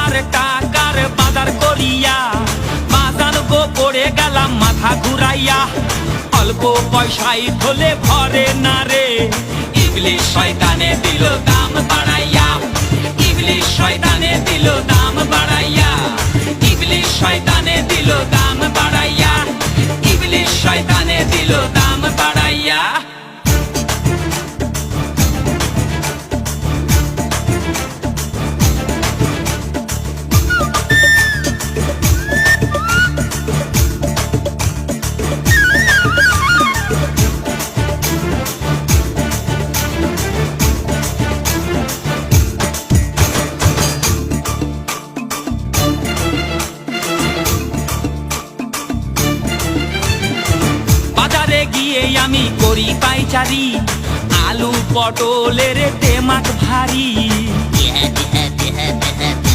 আমার টাকার বাজার করিয়া বাজার গো পড়ে গেলাম মাথা ঘুরাইয়া। অল্প পয়সায় ধলে ভরে না রে, ইবলিশ শয়তানে দিল দাম বাড়াইয়া। ইবলিশ শয়তানে দিল দাম বাড়াইয়া। ইবলিশ শয়তানে দিল দাম বাড়াইয়া। ইবলিশ শয়তানে দিল দাম বাড়াইয়া। বাজারে গিয়ে আমি করি পাইচারি, আলু পটলের তেমাক ভারী।